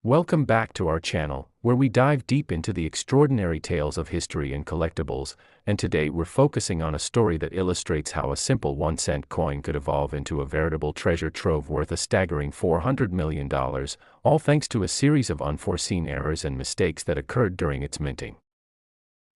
Welcome back to our channel, where we dive deep into the extraordinary tales of history and collectibles, and today we're focusing on a story that illustrates how a simple 1-cent coin could evolve into a veritable treasure trove worth a staggering $400 million, all thanks to a series of unforeseen errors and mistakes that occurred during its minting.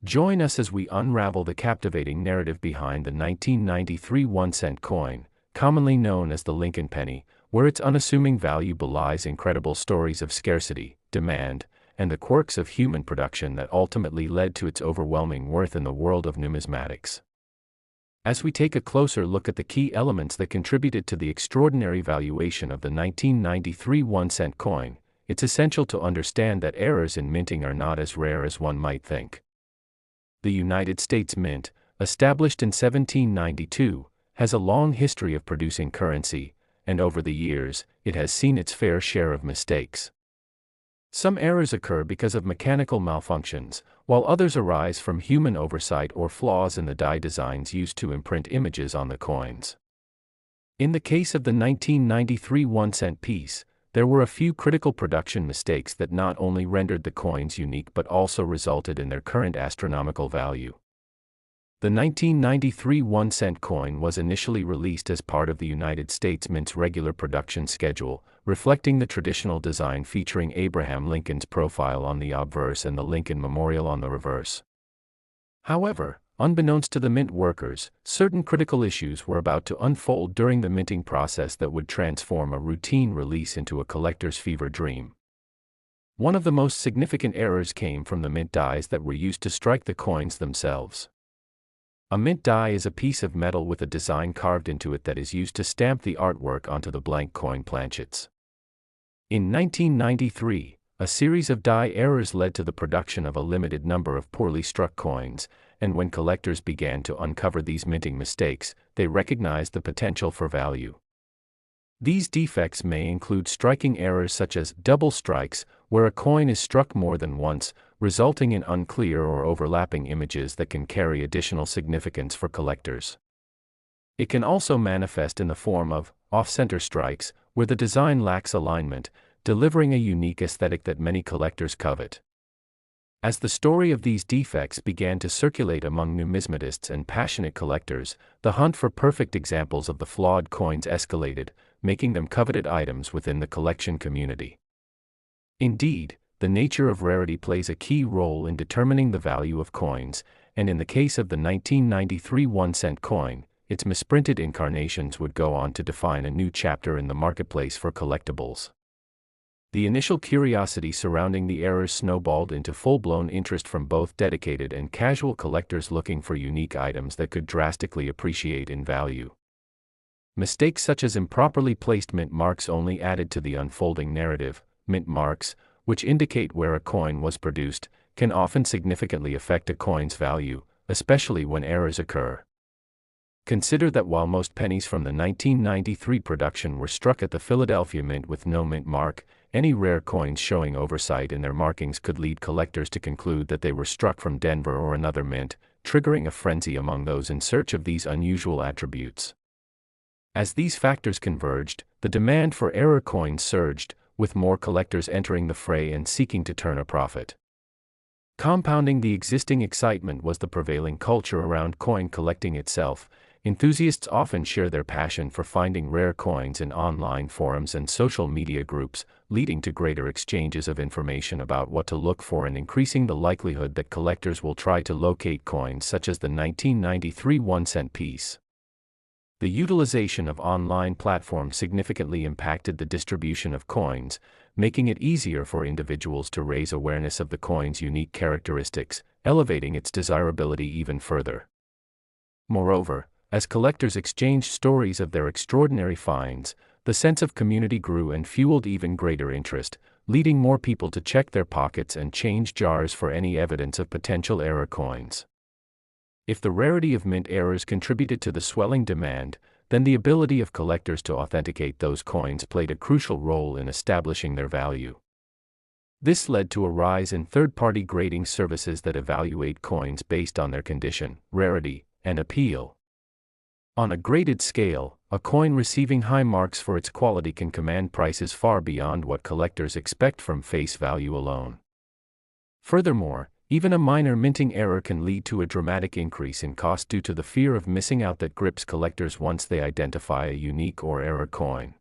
Join us as we unravel the captivating narrative behind the 1993 1-cent coin, commonly known as the Lincoln penny, where its unassuming value belies incredible stories of scarcity, demand, and the quirks of human production that ultimately led to its overwhelming worth in the world of numismatics. As we take a closer look at the key elements that contributed to the extraordinary valuation of the 1993 1-cent coin, it's essential to understand that errors in minting are not as rare as one might think. The United States Mint, established in 1792, has a long history of producing currency, and over the years, it has seen its fair share of mistakes. Some errors occur because of mechanical malfunctions, while others arise from human oversight or flaws in the die designs used to imprint images on the coins. In the case of the 1993 1-cent piece, there were a few critical production mistakes that not only rendered the coins unique but also resulted in their current astronomical value. The 1993 1-cent coin was initially released as part of the United States Mint's regular production schedule, reflecting the traditional design featuring Abraham Lincoln's profile on the obverse and the Lincoln Memorial on the reverse. However, unbeknownst to the mint workers, certain critical issues were about to unfold during the minting process that would transform a routine release into a collector's fever dream. One of the most significant errors came from the mint dies that were used to strike the coins themselves. A mint die is a piece of metal with a design carved into it that is used to stamp the artwork onto the blank coin planchets. In 1993, a series of die errors led to the production of a limited number of poorly struck coins, and when collectors began to uncover these minting mistakes, they recognized the potential for value. These defects may include striking errors such as double strikes, where a coin is struck more than once, resulting in unclear or overlapping images that can carry additional significance for collectors. It can also manifest in the form of off-center strikes, where the design lacks alignment, delivering a unique aesthetic that many collectors covet. As the story of these defects began to circulate among numismatists and passionate collectors, the hunt for perfect examples of the flawed coins escalated, making them coveted items within the collection community. Indeed, the nature of rarity plays a key role in determining the value of coins, and in the case of the 1993 1-cent coin, its misprinted incarnations would go on to define a new chapter in the marketplace for collectibles. The initial curiosity surrounding the errors snowballed into full-blown interest from both dedicated and casual collectors looking for unique items that could drastically appreciate in value. Mistakes such as improperly placed mint marks only added to the unfolding narrative. Mint marks, which indicate where a coin was produced, can often significantly affect a coin's value, especially when errors occur. Consider that while most pennies from the 1993 production were struck at the Philadelphia Mint with no mint mark, any rare coins showing oversight in their markings could lead collectors to conclude that they were struck from Denver or another mint, triggering a frenzy among those in search of these unusual attributes. As these factors converged, the demand for error coins surged, with more collectors entering the fray and seeking to turn a profit. Compounding the existing excitement was the prevailing culture around coin collecting itself. Enthusiasts often share their passion for finding rare coins in online forums and social media groups, leading to greater exchanges of information about what to look for and increasing the likelihood that collectors will try to locate coins such as the 1993 1-cent piece. The utilization of online platforms significantly impacted the distribution of coins, making it easier for individuals to raise awareness of the coin's unique characteristics, elevating its desirability even further. Moreover, as collectors exchanged stories of their extraordinary finds, the sense of community grew and fueled even greater interest, leading more people to check their pockets and change jars for any evidence of potential error coins. If the rarity of mint errors contributed to the swelling demand, then the ability of collectors to authenticate those coins played a crucial role in establishing their value. This led to a rise in third-party grading services that evaluate coins based on their condition, rarity, and appeal. On a graded scale, A coin receiving high marks for its quality can command prices far beyond what collectors expect from face value alone. Furthermore, even a minor minting error can lead to a dramatic increase in cost due to the fear of missing out that grips collectors once they identify a unique or rare coin.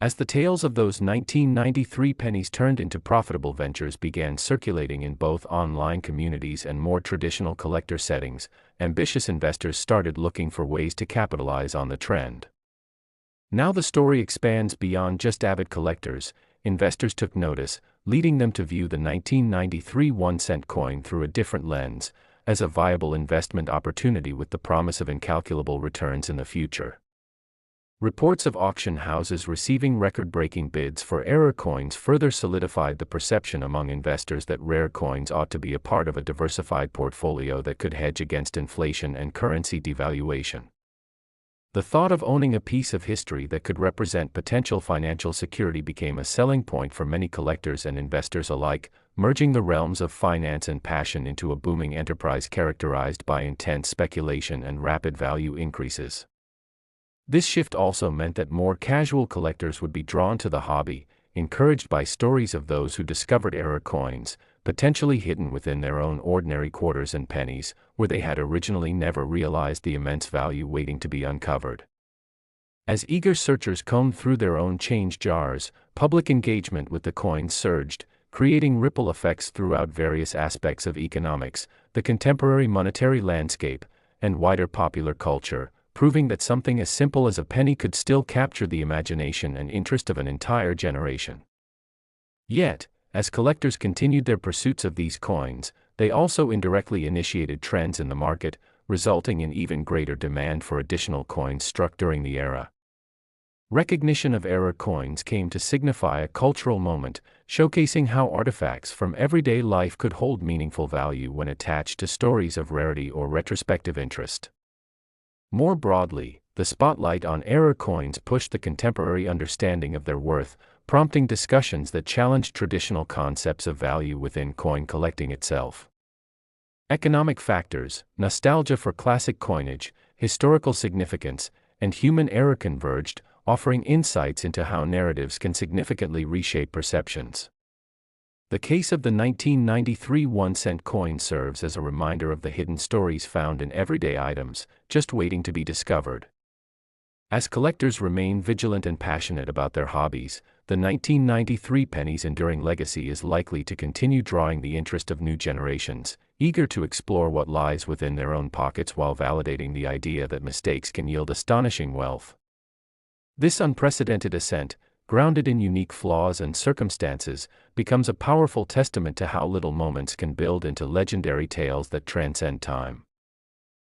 As the tales of those 1993 pennies turned into profitable ventures began circulating in both online communities and more traditional collector settings, ambitious investors started looking for ways to capitalize on the trend. Now the story expands beyond just avid collectors. Investors took notice, leading them to view the 1993 1-cent coin through a different lens, as a viable investment opportunity with the promise of incalculable returns in the future. Reports of auction houses receiving record-breaking bids for rare coins further solidified the perception among investors that rare coins ought to be a part of a diversified portfolio that could hedge against inflation and currency devaluation. The thought of owning a piece of history that could represent potential financial security became a selling point for many collectors and investors alike, merging the realms of finance and passion into a booming enterprise characterized by intense speculation and rapid value increases. This shift also meant that more casual collectors would be drawn to the hobby, encouraged by stories of those who discovered rare coins, potentially hidden within their own ordinary quarters and pennies, where they had originally never realized the immense value waiting to be uncovered. As eager searchers combed through their own change jars, public engagement with the coins surged, creating ripple effects throughout various aspects of economics, the contemporary monetary landscape, and wider popular culture, proving that something as simple as a penny could still capture the imagination and interest of an entire generation. Yet, as collectors continued their pursuits of these coins, they also indirectly initiated trends in the market, resulting in even greater demand for additional coins struck during the era. Recognition of rare coins came to signify a cultural moment, showcasing how artifacts from everyday life could hold meaningful value when attached to stories of rarity or retrospective interest. More broadly, the spotlight on rare coins pushed the contemporary understanding of their worth, prompting discussions that challenged traditional concepts of value within coin collecting itself. Economic factors, nostalgia for classic coinage, historical significance, and human error converged, offering insights into how narratives can significantly reshape perceptions. The case of the 1993 1-cent coin serves as a reminder of the hidden stories found in everyday items, just waiting to be discovered. As collectors remain vigilant and passionate about their hobbies, the 1993 penny's enduring legacy is likely to continue drawing the interest of new generations, eager to explore what lies within their own pockets while validating the idea that mistakes can yield astonishing wealth. This unprecedented ascent, grounded in unique flaws and circumstances, becomes a powerful testament to how little moments can build into legendary tales that transcend time.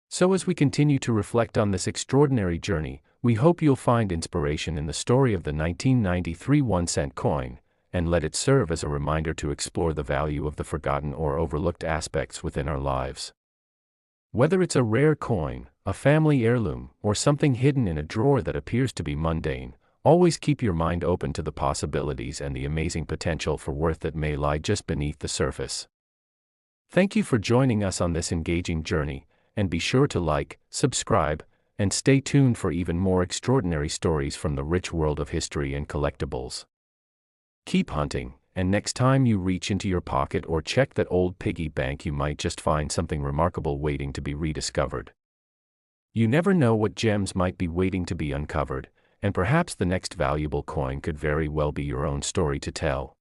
So as we continue to reflect on this extraordinary journey, we hope you'll find inspiration in the story of the 1993 1-cent coin, and let it serve as a reminder to explore the value of the forgotten or overlooked aspects within our lives. Whether it's a rare coin, a family heirloom, or something hidden in a drawer that appears to be mundane, always keep your mind open to the possibilities and the amazing potential for worth that may lie just beneath the surface. Thank you for joining us on this engaging journey, and be sure to like, subscribe, and stay tuned for even more extraordinary stories from the rich world of history and collectibles. Keep hunting, and next time you reach into your pocket or check that old piggy bank, you might just find something remarkable waiting to be rediscovered. You never know what gems might be waiting to be uncovered, and perhaps the next valuable coin could very well be your own story to tell.